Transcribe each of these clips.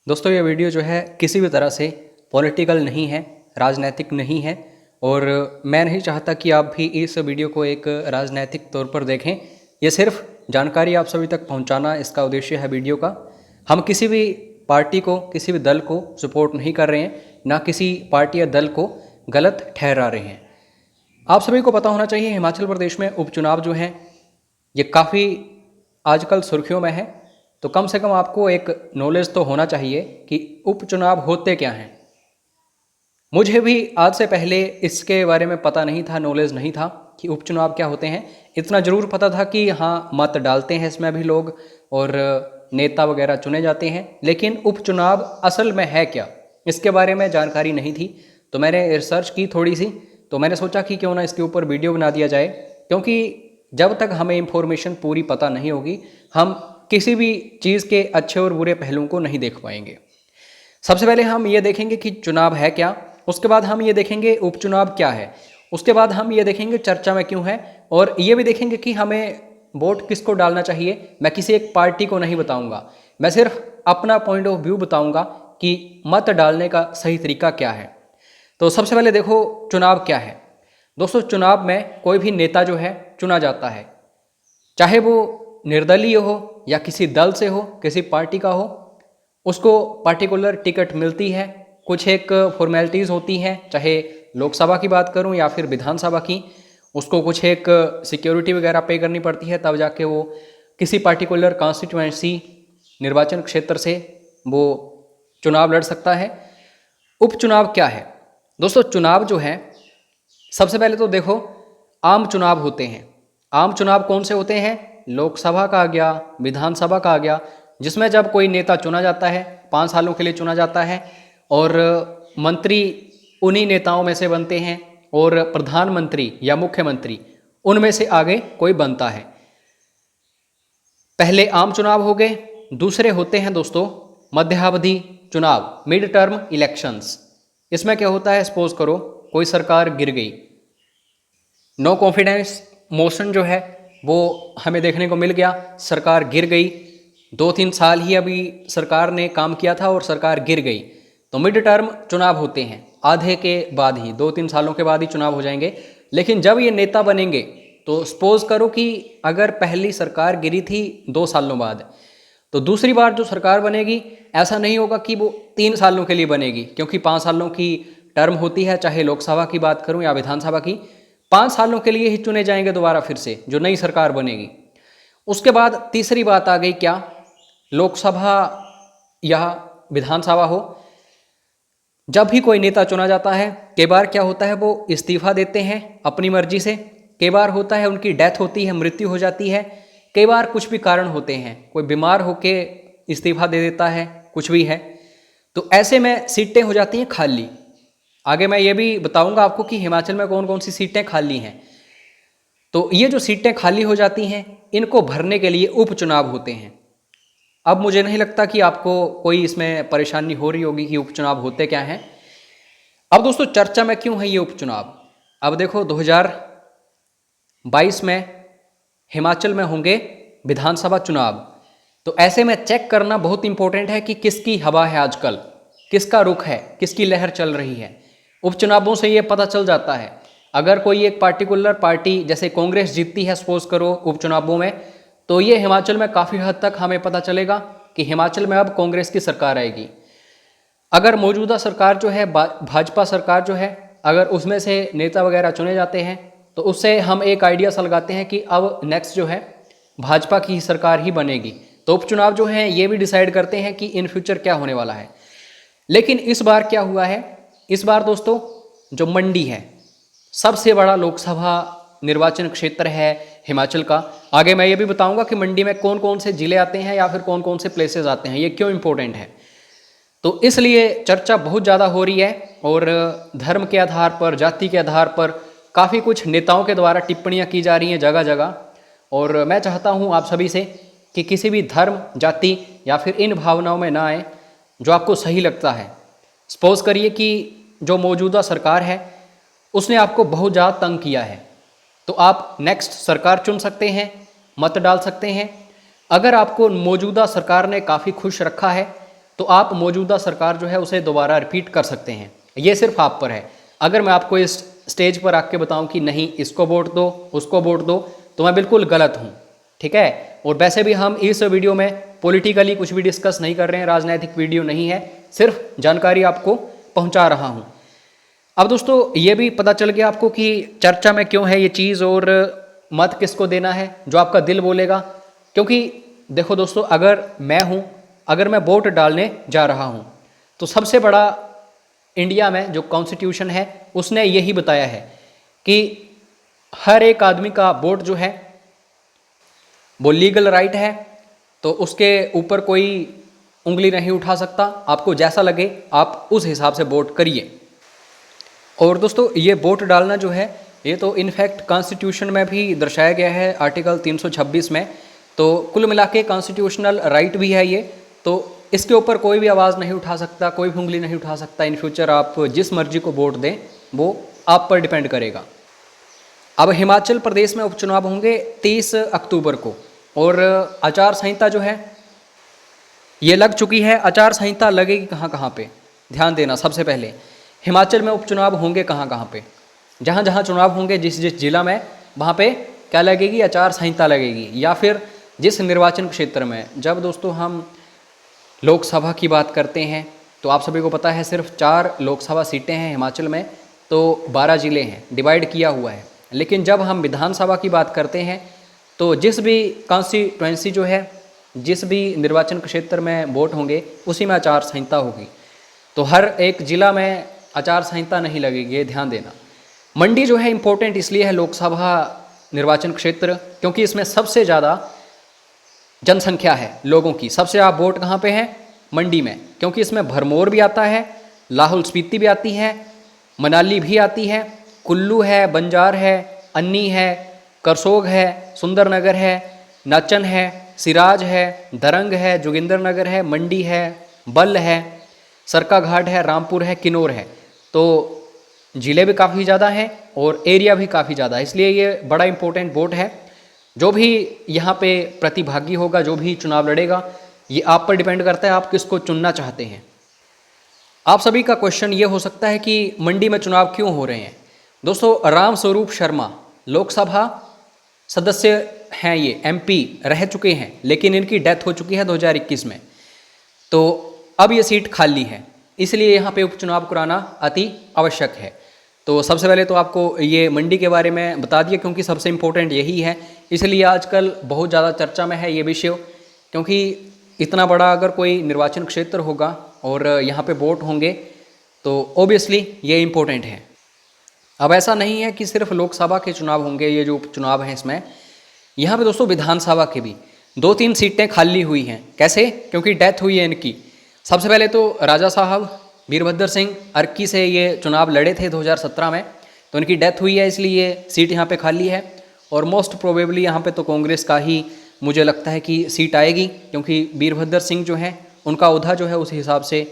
दोस्तों ये वीडियो जो है किसी भी तरह से पॉलिटिकल नहीं है, राजनैतिक नहीं है और मैं नहीं चाहता कि आप भी इस वीडियो को एक राजनैतिक तौर पर देखें। ये सिर्फ जानकारी आप सभी तक पहुंचाना इसका उद्देश्य है वीडियो का। हम किसी भी पार्टी को, किसी भी दल को सपोर्ट नहीं कर रहे हैं, ना किसी पार्टी या दल को गलत ठहरा रहे हैं। आप सभी को पता होना चाहिए हिमाचल प्रदेश में उपचुनाव जो हैं ये काफ़ी आजकल सुर्खियों में है। तो कम से कम आपको एक नॉलेज तो होना चाहिए कि उपचुनाव होते क्या हैं। मुझे भी आज से पहले इसके बारे में पता नहीं था, नॉलेज नहीं था कि उपचुनाव क्या होते हैं। इतना ज़रूर पता था कि हाँ, मत डालते हैं इसमें भी लोग और नेता वगैरह चुने जाते हैं, लेकिन उपचुनाव असल में है क्या, इसके बारे में जानकारी नहीं थी। तो मैंने रिसर्च की थोड़ी सी, तो मैंने सोचा कि क्यों ना इसके ऊपर वीडियो बना दिया जाए, क्योंकि जब तक हमें इन्फॉर्मेशन पूरी पता नहीं होगी हम किसी भी चीज़ के अच्छे और बुरे पहलुओं को नहीं देख पाएंगे। सबसे पहले हम ये देखेंगे कि चुनाव है क्या, उसके बाद हम ये देखेंगे उपचुनाव क्या है, उसके बाद हम ये देखेंगे चर्चा में क्यों है, और ये भी देखेंगे कि हमें वोट किसको डालना चाहिए। मैं किसी एक पार्टी को नहीं बताऊंगा, मैं सिर्फ अपना पॉइंट ऑफ व्यू बताऊंगा कि मत डालने का सही तरीका क्या है। तो सबसे पहले देखो चुनाव क्या है। दोस्तों चुनाव में कोई भी नेता जो है चुना जाता है, चाहे वो निर्दलीय हो या किसी दल से हो, किसी पार्टी का हो, उसको पार्टिकुलर टिकट मिलती है। कुछ एक फॉर्मेलिटीज़ होती हैं, चाहे लोकसभा की बात करूं या फिर विधानसभा की, उसको कुछ एक सिक्योरिटी वगैरह पे करनी पड़ती है, तब जाके वो किसी पार्टिकुलर कॉन्स्टिट्यूएंसी निर्वाचन क्षेत्र से वो चुनाव लड़ सकता है। उपचुनाव क्या है दोस्तों? चुनाव जो है सबसे पहले तो देखो आम चुनाव होते हैं। आम चुनाव कौन से होते हैं? लोकसभा का आ गया, विधानसभा का आ गया, जिसमें जब कोई नेता चुना जाता है 5 सालों के लिए चुना जाता है और मंत्री उन्हीं नेताओं में से बनते हैं और प्रधानमंत्री या मुख्यमंत्री उनमें से आगे कोई बनता है। पहले आम चुनाव हो गए। दूसरे होते हैं दोस्तों मध्यावधि चुनाव, मिड टर्म इलेक्शंस। इसमें क्या होता है, सपोज करो कोई सरकार गिर गई, नो कॉन्फिडेंस मोशन जो है वो हमें देखने को मिल गया, सरकार गिर गई, 2-3 साल ही अभी सरकार ने काम किया था और सरकार गिर गई, तो मिड टर्म चुनाव होते हैं, आधे के बाद ही, 2-3 सालों के बाद ही चुनाव हो जाएंगे। लेकिन जब ये नेता बनेंगे तो सपोज करो कि अगर पहली सरकार गिरी थी 2 सालों बाद, तो दूसरी बार जो सरकार बनेगी ऐसा नहीं होगा कि वो 3 सालों के लिए बनेगी, क्योंकि 5 सालों की टर्म होती है, चाहे लोकसभा की बात करूं या विधानसभा की, 5 सालों के लिए ही चुने जाएंगे दोबारा फिर से जो नई सरकार बनेगी। उसके बाद तीसरी बात आ गई क्या, लोकसभा या विधानसभा हो, जब भी कोई नेता चुना जाता है कई बार क्या होता है वो इस्तीफा देते हैं अपनी मर्जी से, कई बार होता है उनकी डेथ होती है, मृत्यु हो जाती है, कई बार कुछ भी कारण होते हैं, कोई बीमार होके इस्तीफा दे देता है, कुछ भी है, तो ऐसे में सीटें हो जाती हैं खाली। आगे मैं ये भी बताऊंगा आपको कि हिमाचल में कौन कौन सी सीटें खाली हैं। तो ये जो सीटें खाली हो जाती हैं इनको भरने के लिए उपचुनाव होते हैं। अब मुझे नहीं लगता कि आपको कोई इसमें परेशानी हो रही होगी कि उपचुनाव होते क्या हैं। अब दोस्तों चर्चा में क्यों है ये उपचुनाव? अब देखो 2022 में हिमाचल में होंगे विधानसभा चुनाव, तो ऐसे में चेक करना बहुत इंपॉर्टेंट है कि किसकी हवा है आजकल, किसका रुख है, किसकी लहर चल रही है। उपचुनावों से ये पता चल जाता है। अगर कोई एक पार्टिकुलर पार्टी जैसे कांग्रेस जीतती है सपोज करो उपचुनावों में, तो ये हिमाचल में काफ़ी हद तक हमें पता चलेगा कि हिमाचल में अब कांग्रेस की सरकार आएगी। अगर मौजूदा सरकार जो है भाजपा सरकार जो है, अगर उसमें से नेता वगैरह चुने जाते हैं तो उससे हम एक आइडिया सा लगाते हैं कि अब नेक्स्ट जो है भाजपा की सरकार ही बनेगी। तो उपचुनाव जो है ये भी डिसाइड करते हैं कि इन फ्यूचर क्या होने वाला है। लेकिन इस बार क्या हुआ है, इस बार दोस्तों जो मंडी है सबसे बड़ा लोकसभा निर्वाचन क्षेत्र है हिमाचल का। आगे मैं ये भी बताऊंगा कि मंडी में कौन कौन से जिले आते हैं या फिर कौन कौन से प्लेसेस आते हैं, ये क्यों इंपॉर्टेंट है। तो इसलिए चर्चा बहुत ज़्यादा हो रही है और धर्म के आधार पर, जाति के आधार पर काफ़ी कुछ नेताओं के द्वारा टिप्पणियां की जा रही हैं जगह जगह। और मैं चाहता हूं आप सभी से कि किसी भी धर्म, जाति या फिर इन भावनाओं में ना आए जो आपको सही लगता है। सपोज करिए कि जो मौजूदा सरकार है उसने आपको बहुत ज़्यादा तंग किया है, तो आप नेक्स्ट सरकार चुन सकते हैं, मत डाल सकते हैं। अगर आपको मौजूदा सरकार ने काफ़ी खुश रखा है तो आप मौजूदा सरकार जो है उसे दोबारा रिपीट कर सकते हैं। ये सिर्फ आप पर है। अगर मैं आपको इस स्टेज पर आके बताऊं कि नहीं इसको वोट दो, उसको वोट दो, तो मैं बिल्कुल गलत हूं, ठीक है। और वैसे भी हम इस वीडियो में पॉलिटिकली कुछ भी डिस्कस नहीं कर रहे हैं, राजनीतिक वीडियो नहीं है, सिर्फ जानकारी आपको पहुंचा रहा हूं। अब दोस्तों ये भी पता चल गया आपको कि चर्चा में क्यों है ये चीज़ और मत किसको देना है, जो आपका दिल बोलेगा। क्योंकि देखो दोस्तों, अगर मैं वोट डालने जा रहा हूं, तो सबसे बड़ा इंडिया में जो कॉन्स्टिट्यूशन है उसने यही बताया है कि हर एक आदमी का वोट जो है वो लीगल राइट है, तो उसके ऊपर कोई उंगली नहीं उठा सकता। आपको जैसा लगे आप उस हिसाब से वोट करिए। और दोस्तों ये वोट डालना जो है ये तो इनफैक्ट कॉन्स्टिट्यूशन में भी दर्शाया गया है आर्टिकल 326 में। तो कुल मिला के कॉन्स्टिट्यूशनल राइट भी है ये, तो इसके ऊपर कोई भी आवाज़ नहीं उठा सकता, कोई भी उंगली नहीं उठा सकता। इन फ्यूचर आप जिस मर्जी को वोट दें वो आप पर डिपेंड करेगा। अब हिमाचल प्रदेश में उपचुनाव होंगे 30 अक्टूबर को, और आचार संहिता जो है ये लग चुकी है। आचार संहिता लगेगी कहाँ कहाँ पे, ध्यान देना। सबसे पहले हिमाचल में उपचुनाव होंगे कहाँ कहाँ पे, जहाँ जहाँ चुनाव होंगे जिस जिस जिला में, वहाँ पे क्या लगेगी, आचार संहिता लगेगी। या फिर जिस निर्वाचन क्षेत्र में, जब दोस्तों हम लोकसभा की बात करते हैं तो आप सभी को पता है सिर्फ 4 लोकसभा सीटें हैं हिमाचल में, तो 12 जिले हैं, डिवाइड किया हुआ है। लेकिन जब हम विधानसभा की बात करते हैं तो जिस भी कॉन्स्टिट्यूएंसी जो है, जिस भी निर्वाचन क्षेत्र में वोट होंगे उसी में आचार संहिता होगी। तो हर एक जिला में आचार संहिता नहीं लगेगी, ये ध्यान देना। मंडी जो है इम्पोर्टेंट इसलिए है लोकसभा निर्वाचन क्षेत्र, क्योंकि इसमें सबसे ज़्यादा जनसंख्या है लोगों की। सबसे ज़्यादा वोट कहाँ पे है, मंडी में, क्योंकि इसमें भरमौर भी आता है, लाहौल स्पीति भी आती है, मनाली भी आती है, कुल्लू है, बंजार है, अन्नी है, करसोग है, सुंदरनगर है, नाचन है, सिराज है, दरंग है, जोगिंदरनगर है, मंडी है, बल्ह है, सरकाघाट है, रामपुर है, किन्नौर है। तो ज़िले भी काफ़ी ज़्यादा हैं और एरिया भी काफ़ी ज़्यादा है, इसलिए ये बड़ा इंपॉर्टेंट वोट है। जो भी यहाँ पे प्रतिभागी होगा, जो भी चुनाव लड़ेगा, ये आप पर डिपेंड करता है आप किसको चुनना चाहते हैं। आप सभी का क्वेश्चन ये हो सकता है कि मंडी में चुनाव क्यों हो रहे हैं। दोस्तों राम स्वरूप शर्मा लोकसभा सदस्य हैं, ये एमपी रह चुके हैं, लेकिन इनकी डेथ हो चुकी है 2021 में। तो अब ये सीट खाली है, इसलिए यहाँ पे उपचुनाव कराना अति आवश्यक है। तो सबसे पहले तो आपको ये मंडी के बारे में बता दिया, क्योंकि सबसे इम्पोर्टेंट यही है, इसलिए आजकल बहुत ज़्यादा चर्चा में है ये विषय। क्योंकि इतना बड़ा अगर कोई निर्वाचन क्षेत्र होगा और यहाँ पे वोट होंगे तो ऑब्वियसली ये इम्पोर्टेंट है। अब ऐसा नहीं है कि सिर्फ लोकसभा के चुनाव होंगे, ये जो उपचुनाव हैं इसमें यहाँ पे दोस्तों विधानसभा के भी 2-3 सीटें खाली हुई हैं। कैसे, क्योंकि डेथ हुई है इनकी। सबसे पहले तो राजा साहब वीरभद्र सिंह अर्की से ये चुनाव लड़े थे 2017 में, तो इनकी डेथ हुई है, इसलिए ये सीट यहाँ पे खाली है। और मोस्ट प्रोबेबली यहाँ पे तो कांग्रेस का ही मुझे लगता है कि सीट आएगी, क्योंकि वीरभद्र सिंह जो हैं उनका ओहदा जो है उस हिसाब से।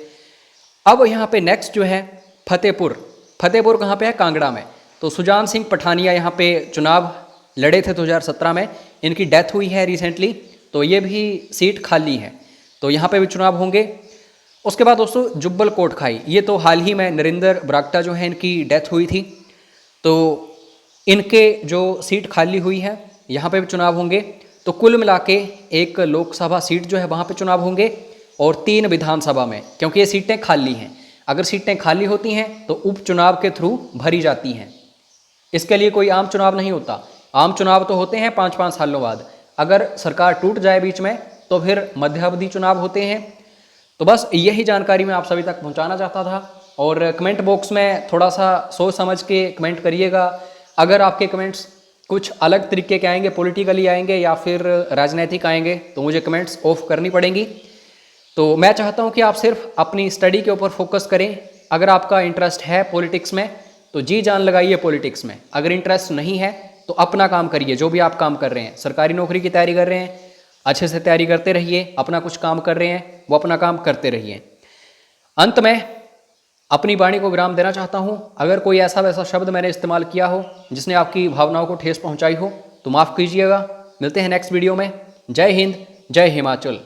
अब यहाँ पे नेक्स्ट जो है फतेहपुर कहाँ पे है, कांगड़ा में। तो सुजान सिंह पठानिया यहाँ पे चुनाव लड़े थे 2017 में, इनकी डेथ हुई है रिसेंटली, तो ये भी सीट खाली है, तो यहाँ पे भी चुनाव होंगे। उसके बाद दोस्तों जुब्बल कोटखाई, ये तो हाल ही में नरेंद्र बरागटा जो है इनकी डेथ हुई थी, तो इनके जो सीट खाली हुई है यहाँ पे भी चुनाव होंगे। तो कुल मिला के एक लोकसभा सीट जो है वहाँ पे चुनाव होंगे और 3 विधानसभा में, क्योंकि ये सीटें खाली हैं। अगर सीटें खाली होती हैं तो उपचुनाव के थ्रू भरी जाती हैं, इसके लिए कोई आम चुनाव नहीं होता। आम चुनाव तो होते हैं 5-5 सालों बाद, अगर सरकार टूट जाए बीच में तो फिर मध्यावधि चुनाव होते हैं। तो बस यही जानकारी मैं आप सभी तक पहुंचाना चाहता था। और कमेंट बॉक्स में थोड़ा सा सोच समझ के कमेंट करिएगा। अगर आपके कमेंट्स कुछ अलग तरीके के आएंगे, पॉलिटिकली आएंगे या फिर राजनीतिक आएंगे, तो मुझे कमेंट्स ऑफ करनी पड़ेंगी। तो मैं चाहता हूं कि आप सिर्फ अपनी स्टडी के ऊपर फोकस करें। अगर आपका इंटरेस्ट है पॉलिटिक्स में तो जी जान लगाइए पॉलिटिक्स में। अगर इंटरेस्ट नहीं है तो अपना काम करिए, जो भी आप काम कर रहे हैं, सरकारी नौकरी की तैयारी कर रहे हैं, अच्छे से तैयारी करते रहिए। अपना कुछ काम कर रहे हैं वो अपना काम करते रहिए। अंत में अपनी वाणी को विराम देना चाहता हूं। अगर कोई ऐसा वैसा शब्द मैंने इस्तेमाल किया हो जिसने आपकी भावनाओं को ठेस पहुंचाई हो तो माफ़ कीजिएगा। मिलते हैं नेक्स्ट वीडियो में। जय हिंद, जय हिमाचल।